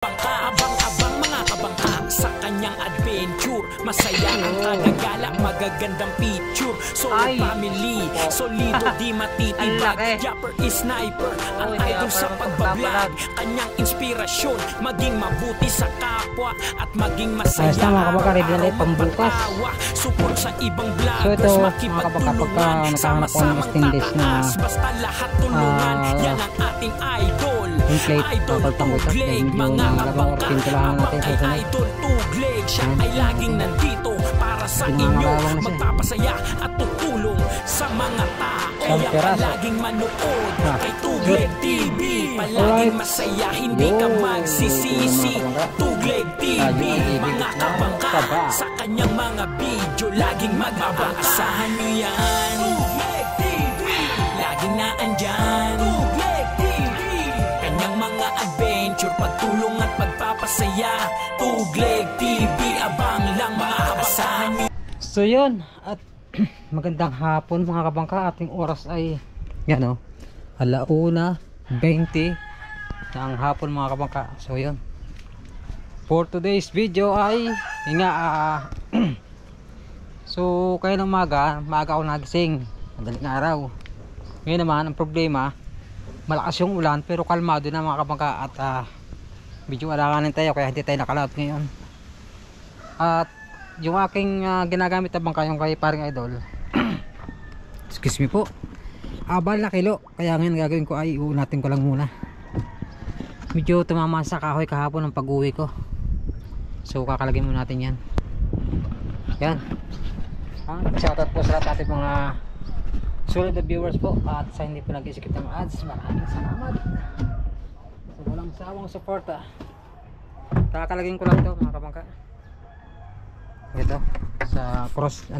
Abang-abang mga kabangka sa kanyang adventure. Masaya ang kadagala, magagandang picture. Solid family, solido di matitibag. Japper is sniper, ang idol sa pagbablog. Kanyang inspirasyon, maging mabuti sa kapwa at maging masaya. Araw pambukas. Support sa ibang vloggers, makipagtulungan, sama-samang tataas. Basta lahat tulungan, yan ang ating idol. Idol Tugleg, mga kabangka, ang idol Tugleg. Siya ay laging nandito para sa inyo, magpapasaya at tutulong sa mga tao. Kaya palaging manood kay Tugleg TV. Palaging masaya, hindi ka magsisisi. Tugleg TV, mga kabangka, sa kanyang mga video laging mag-aasahan nyo yan. Tugleg TV, laging naandyan. Tugleg TV, kanyang mga adventure, pagtulong at pagpapasaya. Tugleg TV, abang lang mga kabangka. So yun, at magandang hapon mga kabangka. Ating oras ay yan o, 1:20 ng hapon mga kabangka. So yun, for today's video ay so kayo ng maaga ako nagising, madaling araw. Ngayon naman ang problema, malakas yung ulan pero kalmado na mga kabangka. At medyo alanganin tayo kaya hindi tayo nakalaot ngayon. At yung aking ginagamit na bangka, yung kay paring idol excuse me po, abal na kilo. Kaya ngayon gagawin ko ay uunatin ko lang muna. Medyo tumama sa kahoy kahapon ng pag-uwi ko, so kakalagin muna natin yan. Yan, shoutout po sa lahat ating mga solid na viewers po. At sa hindi po nag-isikip ng ads, maraming salamat. So walang sawang suporta. Kakalagin ko lang ito mga kabangka, ito sa cross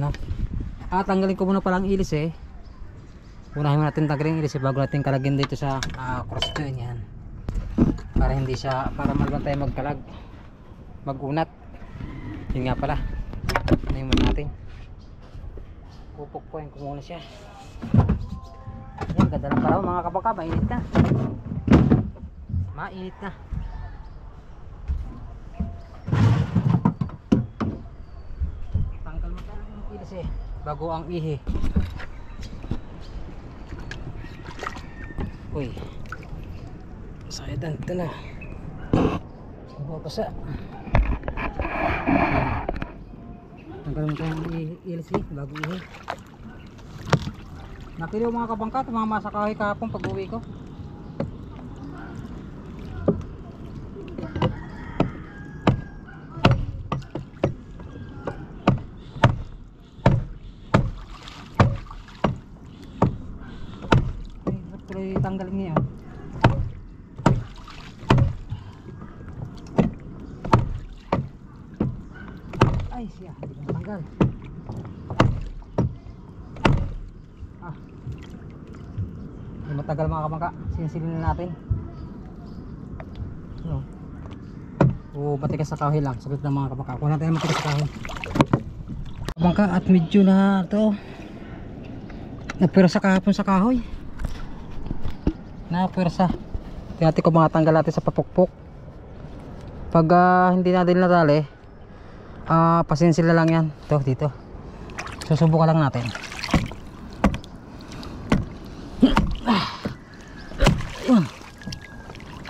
at tanggalin ko muna palang ilis unahin mo natin tanggalin ilis bago natin kalagin dito sa cross joint yan, para hindi siya, para malban tayo magunat. Yun nga pala, unahin muna natin, pupukpuin ko muna siya. Yan, ganda ng paraw mga kabangka. Mainit na, mainit na. Bago ang ihi. Uy, sayadan ito na, mapapasa. Tanggal mo tayong ilsi bago ihi. Nakiliw mga kabangka, tumama sa kahoy kahapon pag uwi ko. Tanggalin niya. Ay siya, hindi ko matanggal. Hindi matagal mga kabangka, sinisilin na natin. Matigas sa kahoy lang, sagot na mga kabangka. Kuha natin matigas sa kahoy kabangka. At medyo na ito napira sa kahapon sa kahoy, napwersa. Tingnan ko mga tanggal natin sa papukpok. Pag hindi natin natali, pasinsil na lang yan. Ito dito, susubukan lang natin.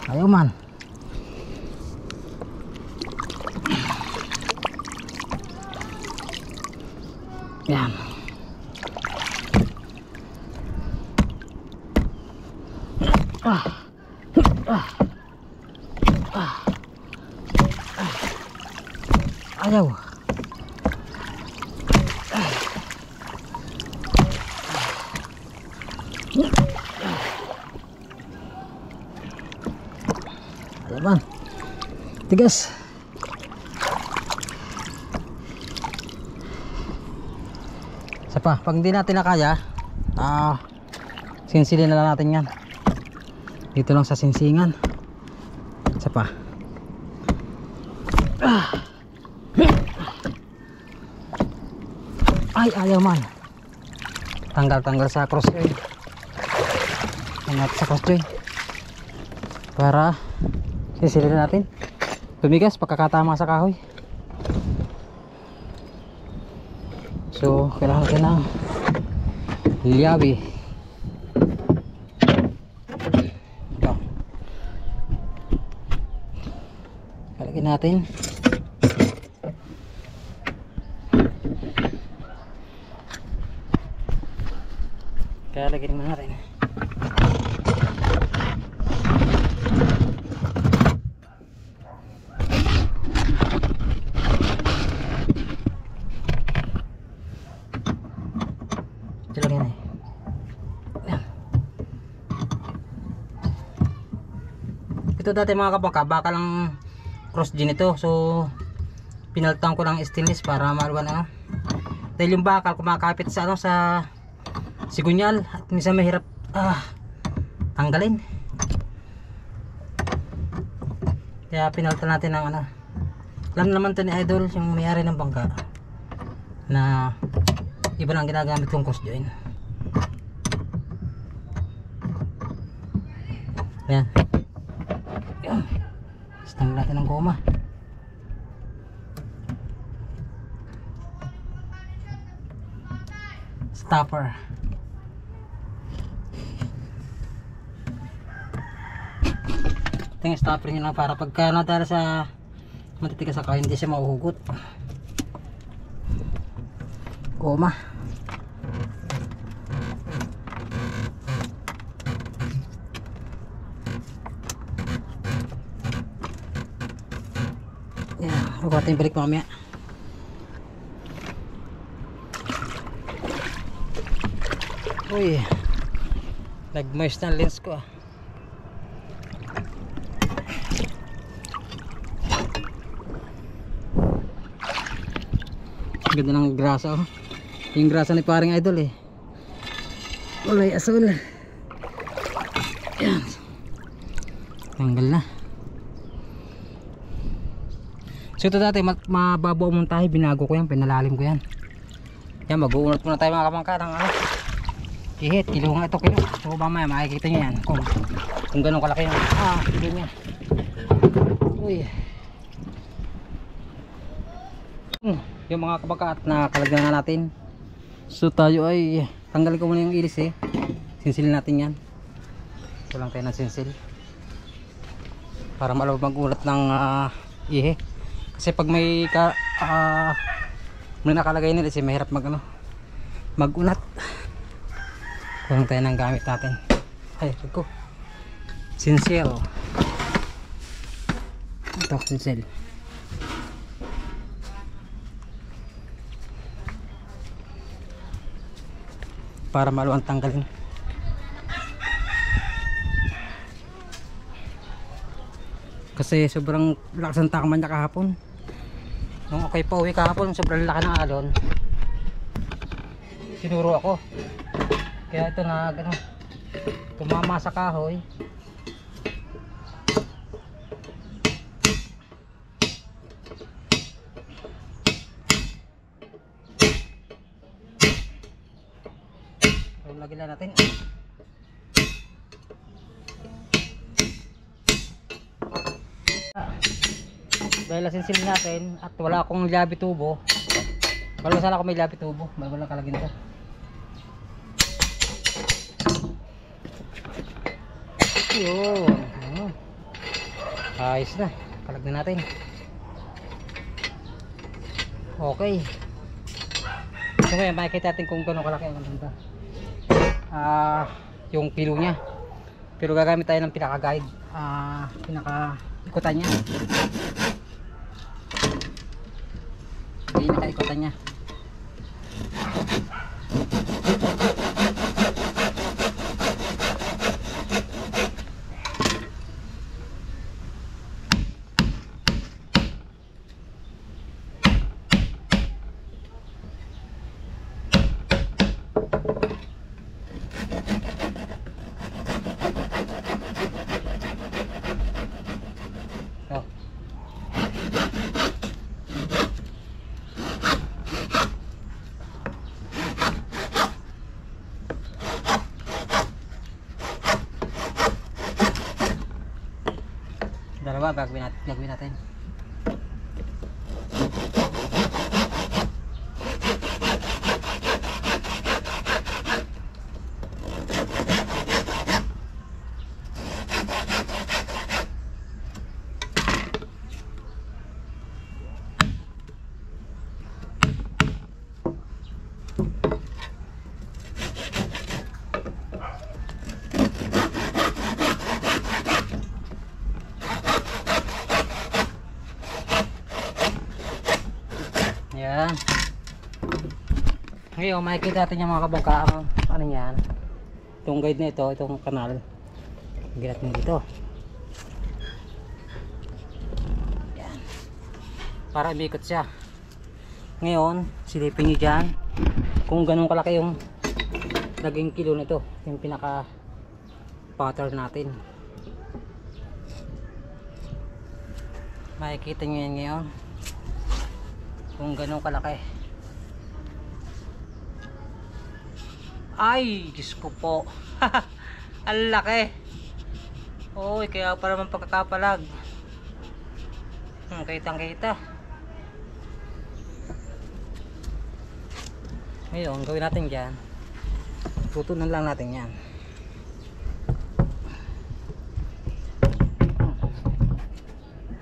Ayaw man. Yan. Ayaw. Ayaw man, tigas. Isa pa, pag hindi natin nakaya, sinsilin na lang natin yan dito lang sa sinsingan. Isa pa. Ay, ayaw man. Tanggal sa cross joint. Angat sa cross joint para sisilin natin. tumigas pagkakatama sa kahoy. So kailangan natin ng liyabi. Ito, kalagyan natin. Kaya lagyan mo natin. Ito lang yan eh. Ayan. Ito dati mga kabangka, bakal ang cross din ito. So pinaltan ko ng stainless para maluwan ano. Dahil yung bakal kumakapit sa ano, sa sigunyal at minsan mahirap tanggalin. Kaya pinaltan natin ng ano. Alam naman to ni Idol, yung may-ari ng bangka, na iba lang ginagamit kong cross join. Ayan. Ayan. Stang natin ng goma. Stopper. Ito yung stopper nyo lang para pagka nadala sa matitigas sa kahoy hindi siya mauhugot. Goma. Yan, huwag natin balik mamaya. Uy, nag-moist na lens ko. Ganda ng grasa oh. Yung grasa ni paring Idol eh. Kulay asul. Yan. Tanggal na. So ito dati mababaw mong tayo, binago ko yan, pinalalim ko yan. Yan, mag-uunat muna tayo mga kamangka ng ano, ihit, kilo nga ito kilo. So mamaya makikita nyo yan kung ganun kalaki yung kilo nya. Uy. Yung mga kabangka at nakalagyan na natin. So tayo ay tanggalin ko muna yung ilis eh. Sinsilin natin yan. Kulang tayo ng sinsil para malawag mag-ulat ng ihe. Kasi pag may may nakalagay nila kasi mahirap mag-ulat. Kulang tayo ng gamit natin. Ay, ko. Sinsil. Ito, sinsil. Para maluwang tanggalin. Kasi sobrang lakas ng takman niya kahapon. Nung okay pa uwi kahapon, sobrang laki ng alon. Sinuro ako. Kaya ito na tumama sa kahoy. Lagyan na natin. Dahil nasinsil natin at wala akong labi tubo. Wala sana ako may labi tubo. Wala kalagyan ito. Yun. Ayos na. Kalagyan natin. Okay. So ngayon makikita natin kung gano'ng kalaki ang ganda. Yung kilo nya, pero gagamit tayo ng pinaka-guide, pinaka-ikutan nya. Pinaka-ikutan nya. Dalawa gagawin natin. Yan. Ngayon makikita natin yung mga kabangka ang ano yan, itong guide na ito, itong kanal. Lagyan natin dito. Yan. Para umikot siya. Ngayon silipin nyo dyan kung ganun kalaki yung naging kilo nito, yung pinaka pattern natin. Makikita nyo yan ngayon kung ganun kalaki. Ay, Diyos ko po. Ang laki. Oy, kaya pa naman pagkakapalag. Kitang kita. Ngayon, gawin natin dyan. Tutunan lang natin yan.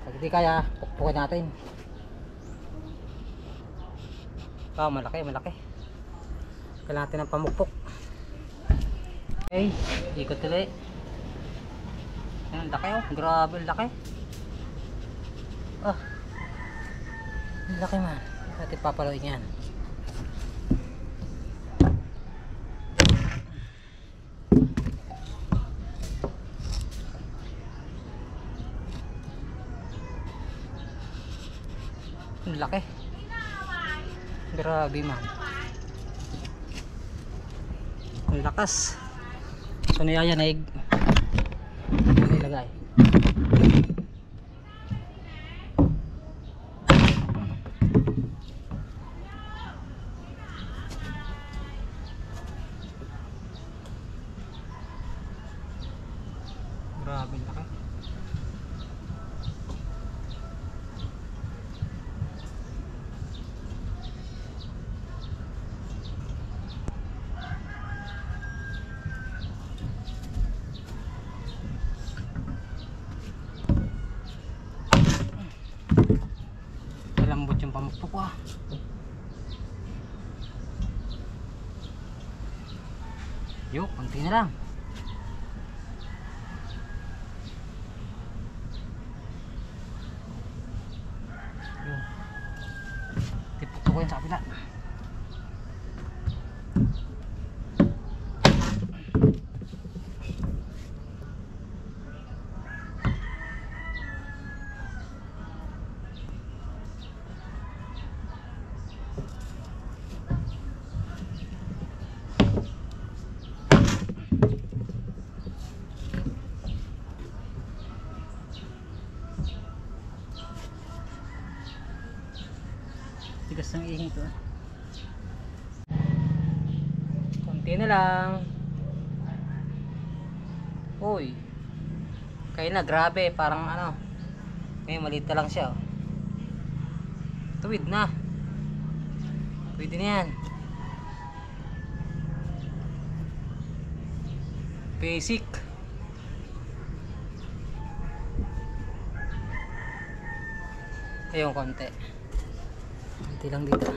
Pag di kaya, pukpukin natin. Malaki, malaki. Kailangan natin ng pamukpok. Okay, ikot ulit. Ayan, laki oh. Grabe, laki. Oh, laki man. Natin papaluin yan. Laki. Grabe man. Ang lakas. So niyayanig. Ano ilagay? Grabe laki. Malambot yung pamukpok ah. Yo, konti na lang. Yo. Tipok ko yun sa kapila. Tigas ng ihing to. Konti na lang. Uy, kaya na, grabe, parang ano, ngayon maliit na lang siya oh. Tuwid na. Pwede na yan. Basic. Ayun, konti. Konti lang dito.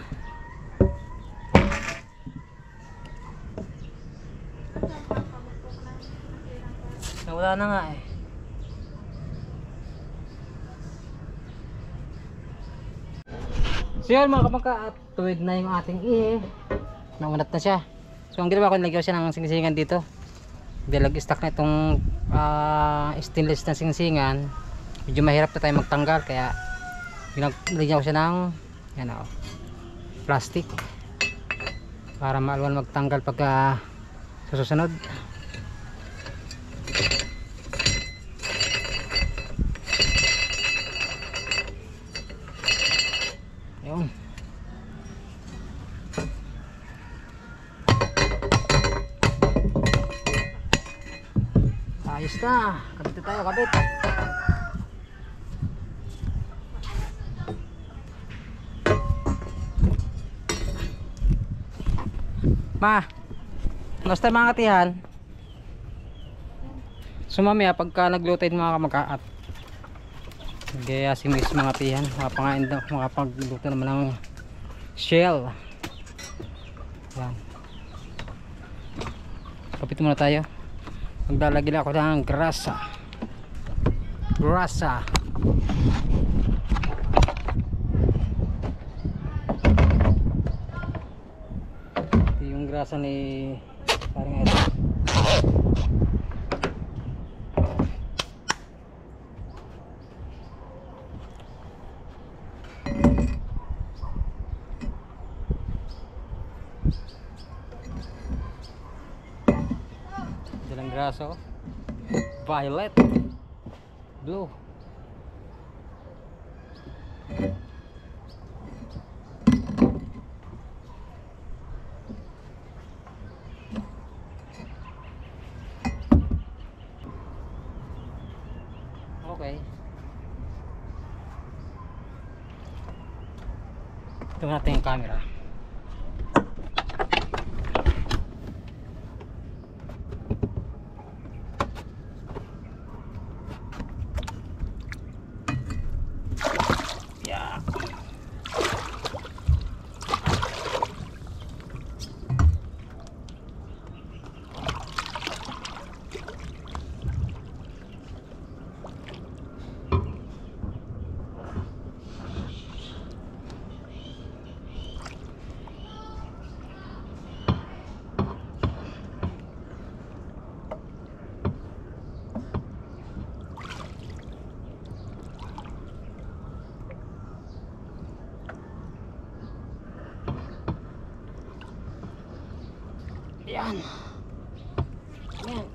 Nawala na nga eh. So yun mga kamangka, at tuwid na yung ating naunat na siya. So ang ginawa ko, nilagyan siya ng singsingan dito. Bilag stock na itong stainless na singsingan, medyo mahirap na tayo magtanggal, kaya nilagyan ko siya ng yan o, plastic para maalwan magtanggal pagka sa susunod. Yun. Ayos na, kabit na tayo, kabit. Ma, basta mga katihan, sumamaya pagka nagluto yung mga kamag-aat, gaya si miss mga katihan, makapangain daw, makapagluto naman ng shell. Yan, kapit muna tayo. Maglalagay ako ng grasa. grasa ni paring ito. Dalang graso, violet, blue. Okay. Ito natin yung camera. Yeah. Yan. Yan.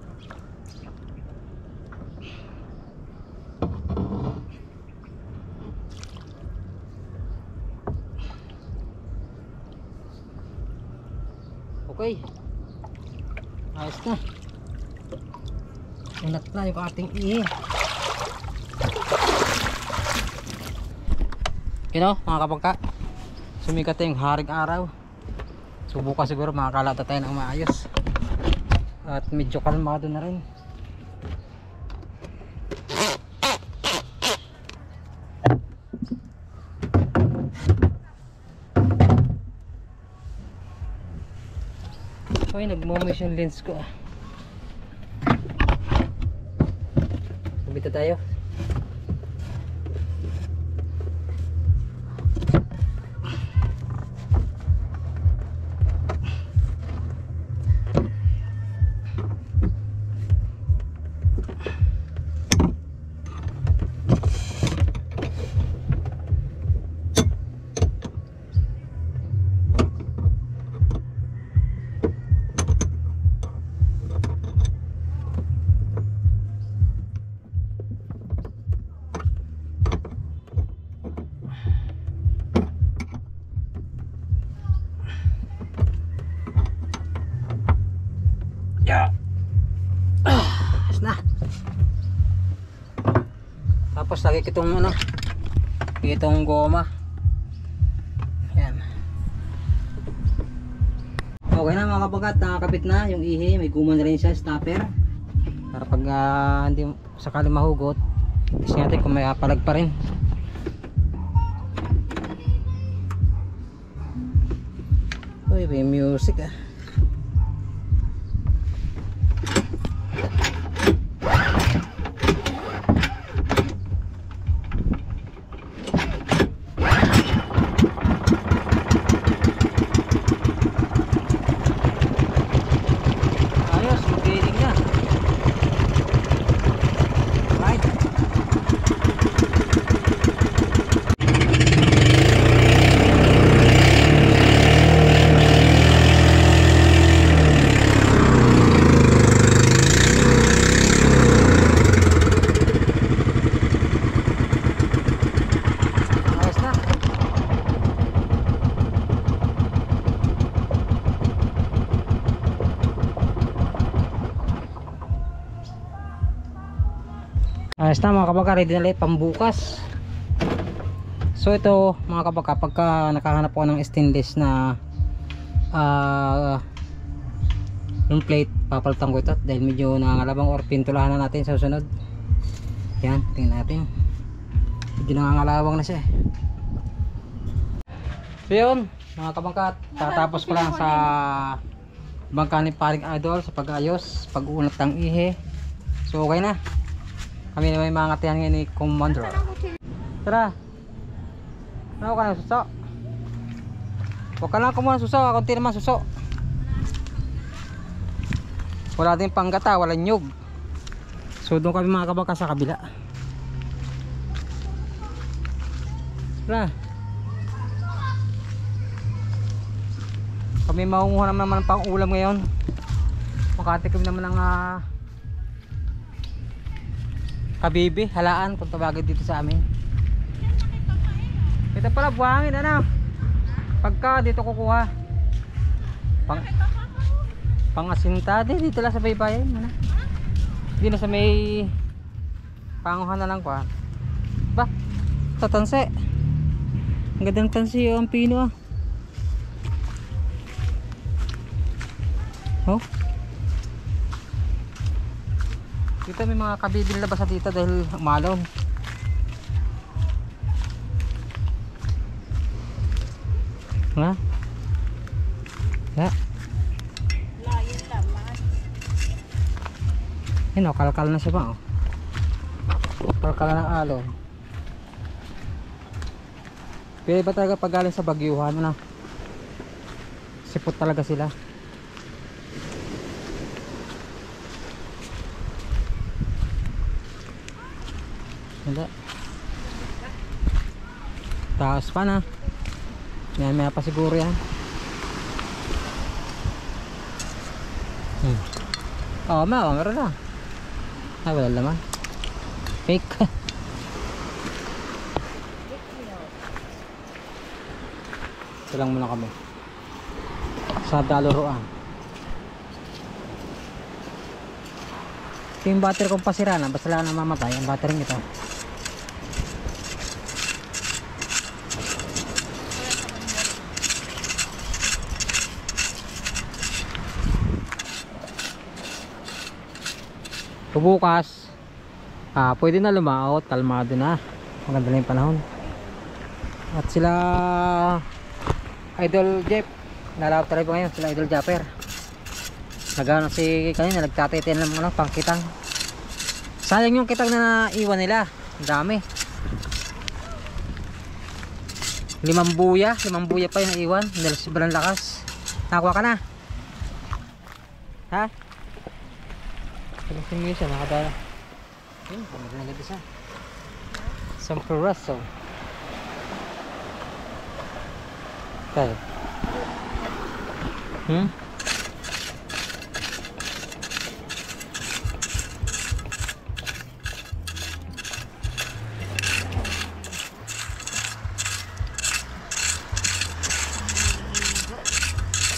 Okay. Ayos na. Unat na yung ating ihi. You know, mga kapagka, sumikat yung haring araw. Subukan siguro makakalata tayo ng maayos at medyo kalmado na rin. Okay, nagmamis yung lens ko. Kumita tayo. Yeah. Ayos na. Tapos lagi kitong ano, itong goma. Yan. Okay na mga kabagat, nakakabit na yung ihi. May guma na rin siya, stopper. Para pag hindi sakali mahugot, kasi natin kung may palag pa rin. Uy, may music ah. Ayos na mga kabaka, ready na ulit pambukas. So ito mga kabaka, pagka nakahanap ko ng stainless na yung plate, papalitan ko ito dahil medyo nangangalabang, or pintulahan na natin sa susunod. Yan, tingnan natin, medyo nangangalawang na siya. So yun mga kabangkat, tatapos ko lang sa bangka ni paring idol sa pag-ayos, pag-uunat ng ihe. So okay na, kami na may mga ngatihan ngayon ni Commander. Tara, ano ka na suso? Huwag ka lang kumuha suso, konti naman suso. Wala din panggata, walang nyug. So doon kami mga kabaka sa kabila. Wala. Kami maunguha naman pang ulam ngayon. Makatikim naman ng kabibi, halaan kung tawagin dito sa amin. Ito pala buhangin, ano? Pagka dito kukuha pangasinta, dito lang sa baybayin, ano? Hindi na sa may panguhan na lang ko. Ba? Tatanse. Ang gandang tansi ang pino. Oh. Dito may mga kabibing labas dito dahil umalon. Nga? Ya. Layan lamang. Yun o, kalkal na siya ba o? Kalkal na ng alon. Pero iba talaga pag galing sa bagyuhan na sipot talaga sila. Hindi. Taas pa na. Yan, may pa siguro yan. Oo, meron na. Ay, wala naman. Fake. Ito lang muna kami sa daluruan. Ito yung battery kong pasira na. Basta lang na mamatay ang battery nito. Bukas pwede na lumaot, kalmado na, maganda na yung panahon. At sila Idol Jeff nalaot talaga ngayon, sila Idol Japper nagano si kanina, nagtatitian lang mga pang kitang. Sayang yung kitang na naiwan nila, dami. 5 buya pa yung naiwan dahil sobrang lakas. Nakuha ka na ha? Pagkasin mo siya, nakadala. Yun, pamaglalagay isa. Isang piraso. Okay.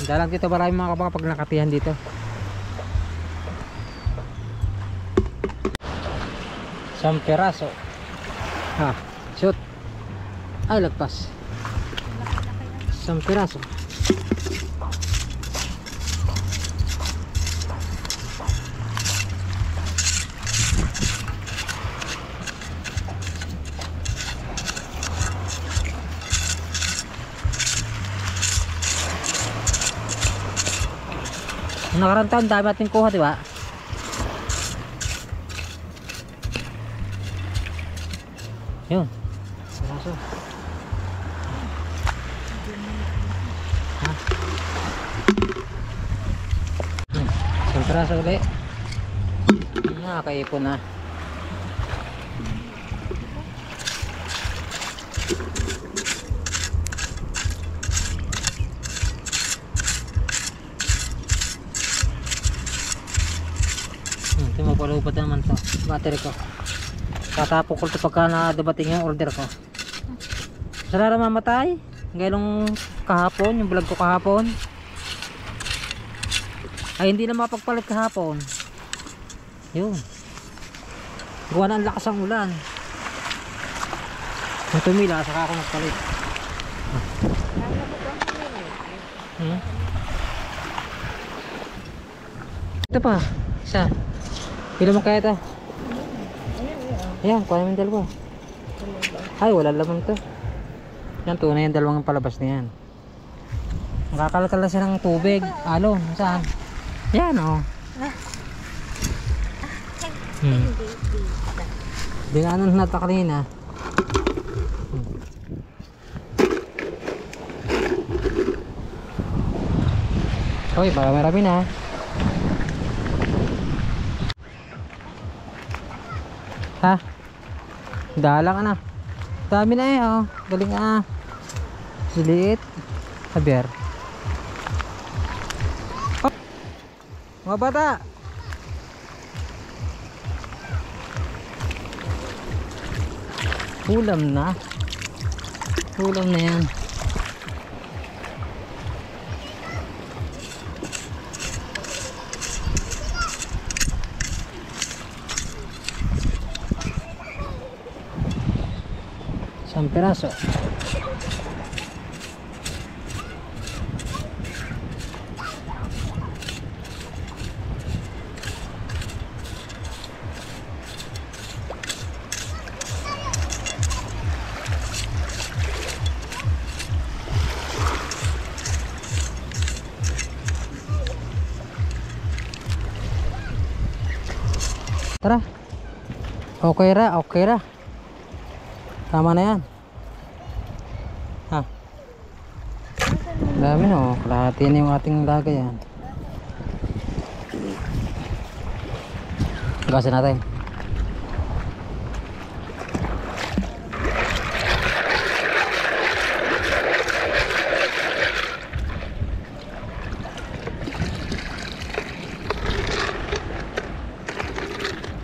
Dalang dito, maraming mga kabaka pag nakatihan dito. Isang piraso. Ha, shoot. Ay, lagpas. Isang piraso. Nakarang taon, dami natin kuha, diba? Yun. Piraso. Ha? Isang piraso ulit. Nakakaipon na. Ito mapalupad naman to battery ko. Tatapok ko ito pagka na-debating yung order ko. Sarara mamatay. Ngayon kahapon, yung vlog ko kahapon. Ay hindi na mapagpalit kahapon. Yun. Gawa na ang lakas ang ulan. Nung tumila, saka ako nagpalit. Ito pa. Isa. Pila mo kaya ito? Ayan, kuha namin dalawa. Ay, wala laman ito. Yan, tunay yung dalawang palabas na yan. Nakakalkal na siya ng tubig. Alon, saan? Yan, o. Dinaanan na ito kanina. Uy, marami na. Ha? Dalang ka na. Dami na eh, oh. Galing ah. Siliit. Haber. Oh. Mga bata. Ulam na. Ulam na yan. Isang piraso. Tara. Okay ra, okay ra. Tama na yan. Ha. Dami no, kalahati na yung ating lagay yan. Gasin natin.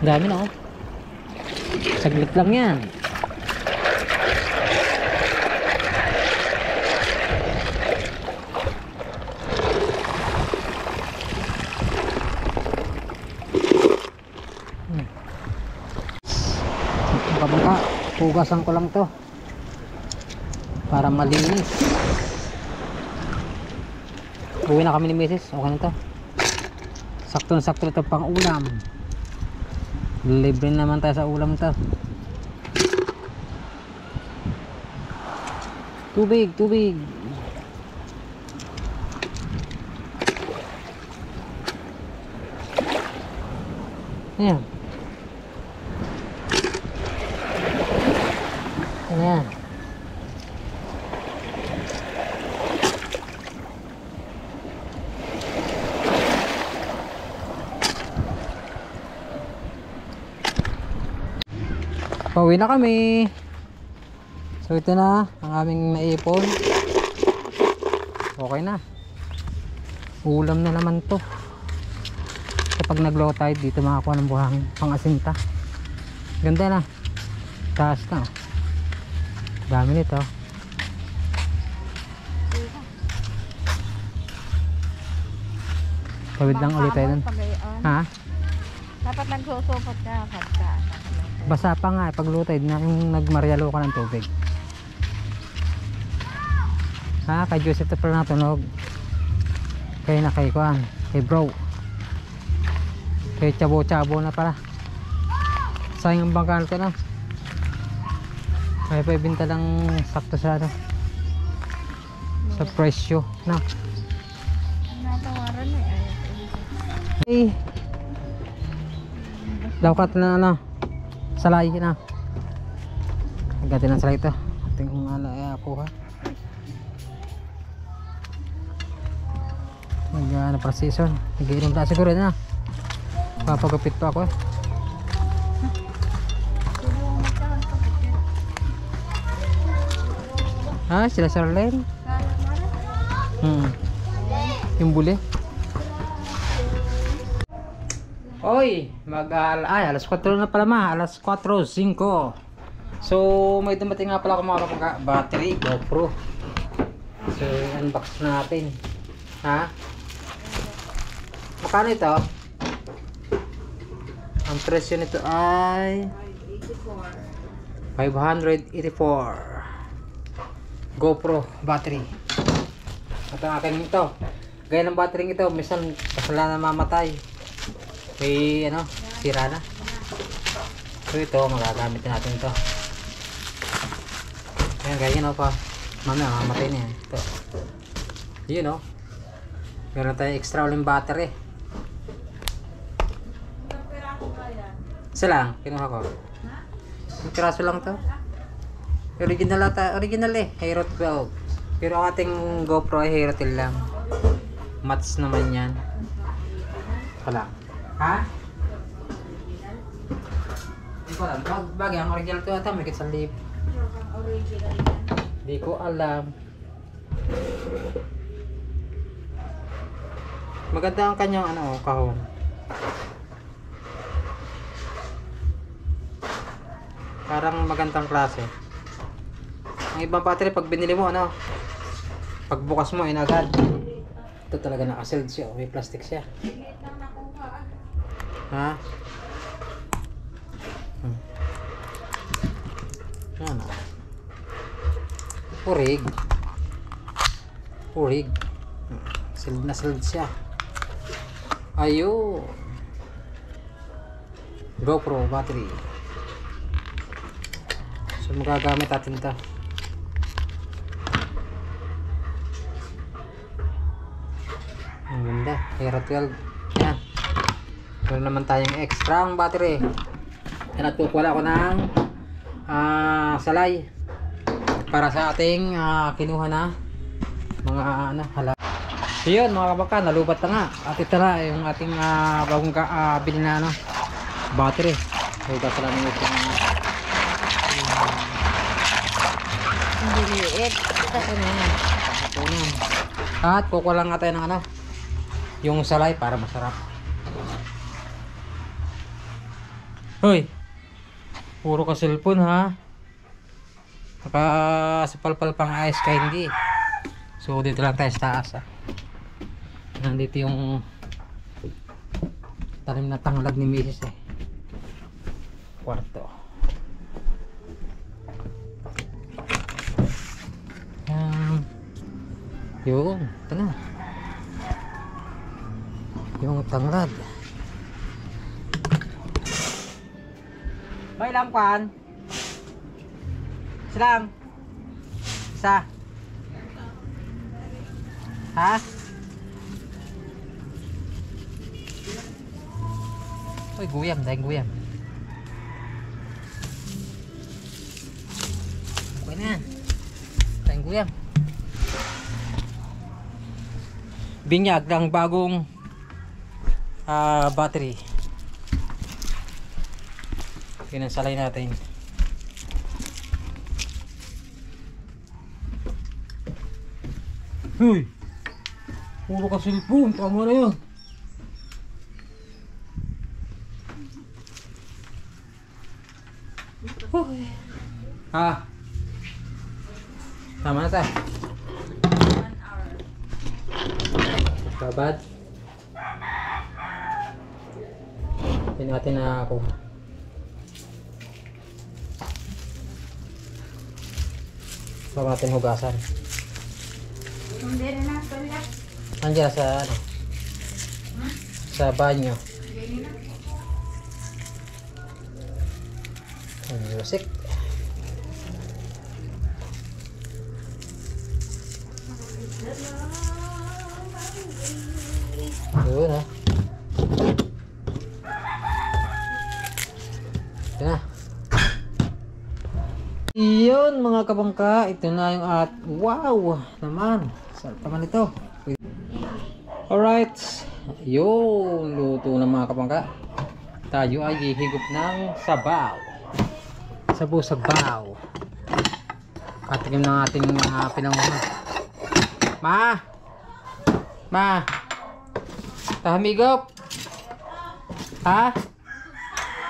Dami no. Saglit lang yan. Baka hugasan ko lang to para malinis. Uwi na kami ni Mrs. Okay na to. Sakto-sakto ito pang ulam. Libre naman tayo sa ulam to. Tubig, tubig. Ayan. Ayan. Pauwi na kami. So ito na ang aming naipon. Okay na. Ulam na naman to. Kapag nag low tide dito makakuha ng buhangin pang asinta. Ganda na. Taas na. Dami nito. Tawid lang ulit tayo dun. Ha? Dapat nagsusupot ka pagka. Basa pa nga pag low tide na yung nagmaryalo ka ng tubig. Ha? Kay Joseph ito pala natunog. Kay na kay Kuan. Kay bro. Kay Chabo-Chabo na pala. Sayang ang bangkal ko na. Ay pa ibinta lang sakto sa ano. Sa presyo na. Natawaran eh. Hey. Lawkat na ano. Salay na. Agatin ng salay ito. Ating ano ay ako ha. Ano para season. Nag-iinom na siguro na. Papagupit pa ako eh. Ha? Sila Charlene? Yung buli? Oy! Ay, alas 4 na pala ma. Alas 4:05. So, may dumating nga pala ako mga kapag battery, GoPro. So, unbox na natin. Ha? Magkano ito? Ang presyo nito ay 584 GoPro battery. At ang akin ito, gaya ng battery ito, minsan kasalanan mamatay. May ano, sira na. So ito, magagamit natin ito. Ayan, ganyan o pa. Mamaya, mamatay na yan. Ito. Yun o. Meron tayong extra uling battery. Isa lang, kinuha ko. Yung piraso lang to. Original ata, original eh. Hero 12. Pero ang ating GoPro ay Hero 10 lang. Mats naman yan. Wala. Ha? ko alam. Bagay, ang original to ata, may kitsalip. Original yan. Hindi ko alam. Maganda ang kanyang ano, kahon. Parang magandang klase. Ang ibang battery pag binili mo ano, pagbukas mo inagad. Ito talaga naka-sealed siya, may plastic siya. Ha? Ano? Purig. Purig. Sealed na sealed siya. Ayun. GoPro battery. So magagamit natin ito. Ang ganda. Hero 12. Yan. Meron naman tayong extra ang battery. Yan, at kukuha ako ng salay para sa ating kinuha na mga ano, hala. So yun mga kabaka, nalubat na nga. At ito na yung ating bagong bili na ano, battery. Hugas lang yung Hindi liit. ito na yan. At kukuha lang nga tayo ng ano, yung salay para masarap. Hoy, puro ka cellphone ha. Nakasipalpal pang ice candy. So dito lang tayo sa taas ha. Nandito yung tanim na tanglad ni Mrs. eh. Kwarto. Yun, ito na. Yung tanglad. May lampan. Silang. Isa. Ha? Uy, guyam, dahil guyam. Okay na. Dahil guyam. Binyag ng bagong battery. Pinansalay natin. Hoy! Puro ka cellphone, tama na yun. Ha? Tama na tayo. 1 hour. Babad. Hindi natin na ako. Bago natin hugasan. Hindi rin na. Andiyan sa ano? Sa banyo. Ang music. Yun ha. Ito na. Yun mga kabangka. Ito na yung at wow naman. Sarap naman ito. Alright. Yun. Luto na mga kabangka. Tayo ay hihigop ng sabaw. Sabaw. Patikim ng ating pinangunan. Ma! Tahamigop! Ha?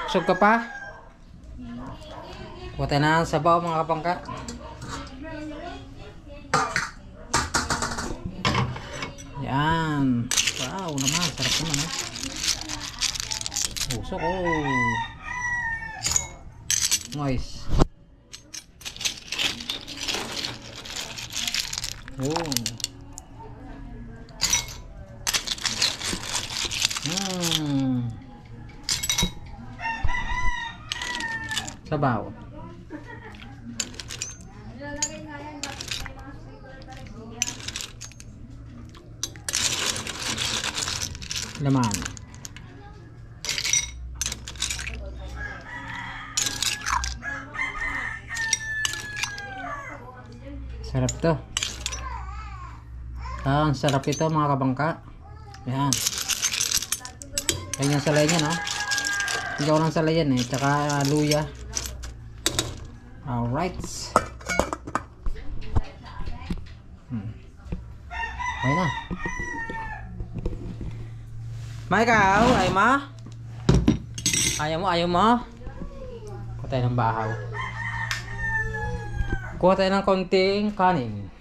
Busog ka pa? Buta na ang sabaw mga kapangka. Yan. Wow naman. Sarap naman eh. Busog Nice. Yun. Sabaw. Laman. Sarap to. Ang sarap ito mga kabangka. Yan. Yan yung salay niya no. Hindi ko lang salayan eh. Tsaka luya. Alright. Okay na. Ma, ikaw? Ay ma? Ayaw mo? Ayaw mo? Kuha tayo ng bahaw. Kuha tayo ng konting kanin.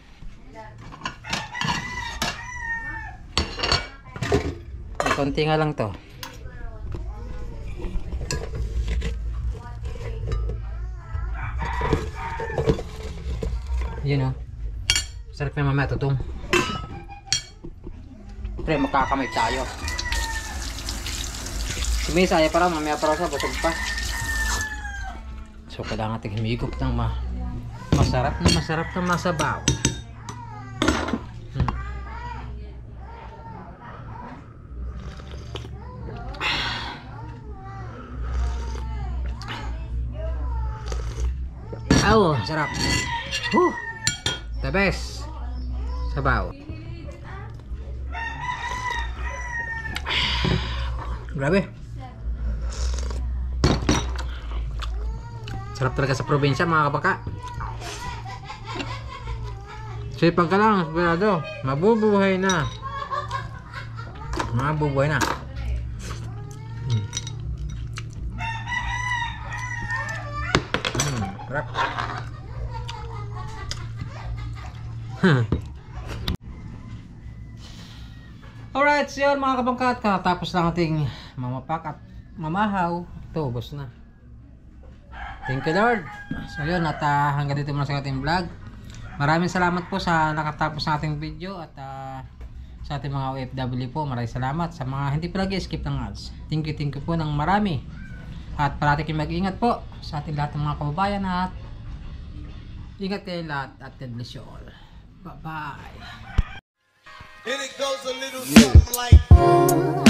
Konti nga lang to. Yun o. Sarap na mamaya tutong. Pre, makakamay tayo. Sumisaya para mamaya para sa busog pa. So kailangan natin humigop ng masarap na masabaw. Oh, sarap. The best. Sabaw. Grabe. Sarap talaga sa probinsya mga kabaka. Sipag ka lang, sigurado. Mabubuhay na. Mabubuhay na. Sarap. Alright, so yun mga kabangkat, katapos lang ating mamapak at mamahaw. Ito, ubos na. Thank you Lord. So yun, at hanggang dito muna sa ating vlog. Maraming salamat po sa nakatapos ng ating video. At sa ating mga OFW po, maraming salamat. Sa mga hindi pa nag-skip ng ads, thank you po ng marami. At parati kayong mag-ingat po sa ating lahat ng mga kababayan. At ingat kayo lahat at God bless you all. Bye-bye. And it goes a little something like